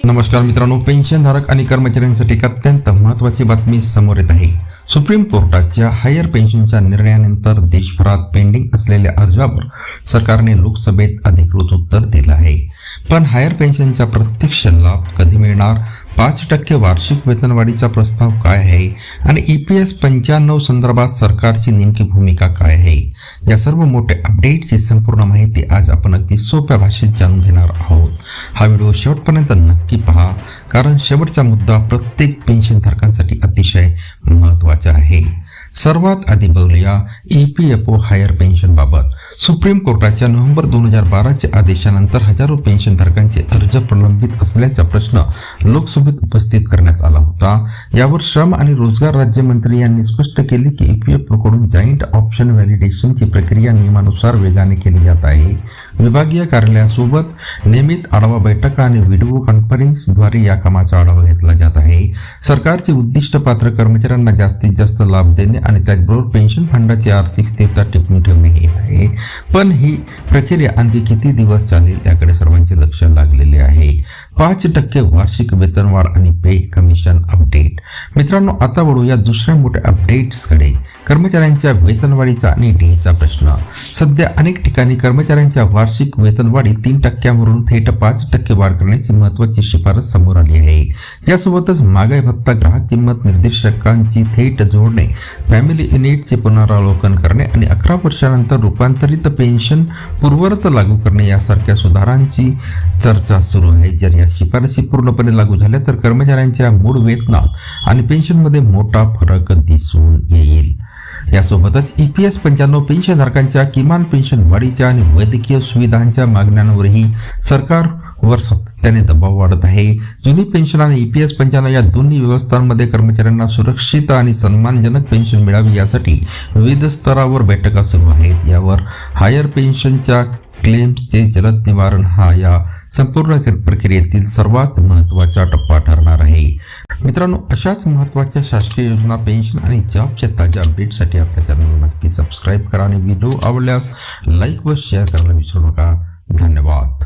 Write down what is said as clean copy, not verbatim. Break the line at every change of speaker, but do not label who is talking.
नमस्कार मित्रांनो, पेन्शनधारक आणि कर्मचाऱ्यांसाठी एक अत्यंत महत्त्वाची बातमी समोर येत आहे. सुप्रीम कोर्टाच्या हायर पेन्शनच्या निर्णयानंतर देशभरात पेंडिंग असलेल्या अर्जावर सरकारने लोकसभेत अधिकृत उत्तर दिलं आहे. पण हायर पेन्शनचा प्रत्यक्ष लाभ कधी मिळणार, 5% वार्षिक वेतनवाढीचा प्रस्ताव काय आहे आणि EPS 95 संदर्भात सरकारची नेमकी भूमिका काय आहे, या सर्व मोठ्या अपडेटची संपूर्ण माहिती आज आपण अगदी सोप्या भाषेत जाणून घेणार आहोत. हा व्हिडिओ शेवटपर्यंत नक्की पहा, कारण शेवटचा मुद्दा प्रत्येक पेन्शनधारकांसाठी अतिशय महत्त्वाचा आहे. सर्वात आधी बोलूया EPFO हायर पेन्शन बाबत. सुप्रीम कोर्टाच्या नोव्हेंबर 2012 आदेशानंतर हजारो पेन्शनधारकांचे अर्ज प्रलंबित असल्याचा प्रश्न लोकसभेत उपस्थित करण्यात आला होता. यावर श्रम आणि रोजगार राज्यमंत्री यांनी स्पष्ट केले की EPFO कडून जॉईंट ऑप्शन व्हॅलिडेशनची प्रक्रिया नियमानुसार वेगाने केली जात आहे. विभागीय कार्यालयासोबत नियमित आढावा बैठका आणि व्हिडिओ कॉन्फरन्सद्वारे या कामाचा आढावा घेतला जात आहे. सरकारचे उद्दिष्ट पात्र कर्मचाऱ्यांना जास्तीत जास्त लाभ देणे आणि त्याचबरोबर पेन्शन फंडाची आर्थिक स्थिरता टिकवून ठेवणे हे आहे. पण ही प्रक्रिया आणखी किती दिवस चालेल याकडे सर्वांचे लक्ष लागलेले आहे. 5% वार्षिक वेतनवाढ आणि पे कमिशन अपडेट. मित्रांनो, आता वळूया दुसऱ्या मोठ्या अपडेट्सकडे. कर्मचाऱ्यांच्या वेतनवाढीचा आणि डीचा प्रश्न. सध्या अनेक ठिकाणी कर्मचाऱ्यांच्या वार्षिक वेतनवाढी 3% थेट 5% वाढ करण्याची महत्त्वाची शिफारस समोर आली आहे. यासोबतच महागाई भत्ता, ग्राहक किंमत निर्देशकांची थेट जोडणे, फॅमिली युनिटचे पुनरावलोकन करणे आणि 11 वर्षानंतर रूपांतरित पेन्शन पूर्वरत लागू करणे यासारख्या सुधारांची चर्चा सुरू आहे. जर या शिफारसी पूर्णपणे लागू झाल्या तर कर्मचाऱ्यांच्या मूळ वेतनात आणि पेन्शनमध्ये मोठा फरक दिसून येईल. यासोबतच EPS 95 पेन्शनधारकांच्या किमान पेन्शन वाढीच्या आणि वैद्यकीय सुविधांच्या मागण्यांवरही सरकारवर सातत्याने दबाव वाढत आहे. जुनी पेन्शन आणि EPS 95 या दोन्ही व्यवस्थांमध्ये कर्मचाऱ्यांना सुरक्षित आणि सन्मानजनक पेन्शन मिळावी यासाठी विविध स्तरावर बैठका सुरू आहेत. यावर हायर पेन्शनच्या क्लेम्सचे जलद निवारण हा या संपूर्ण प्रक्रियेतील सर्वात महत्त्वाचा टप्पा ठरणार आहे. मित्रांनो, अशाच महत्त्वाच्या शासकीय योजना, पेन्शन आणि जॉबच्या ताज्या अपडेटसाठी आपल्या चॅनलला नक्की सबस्क्राईब करा आणि व्हिडिओ आवडल्यास लाईक व शेअर करायला विसरू नका. धन्यवाद.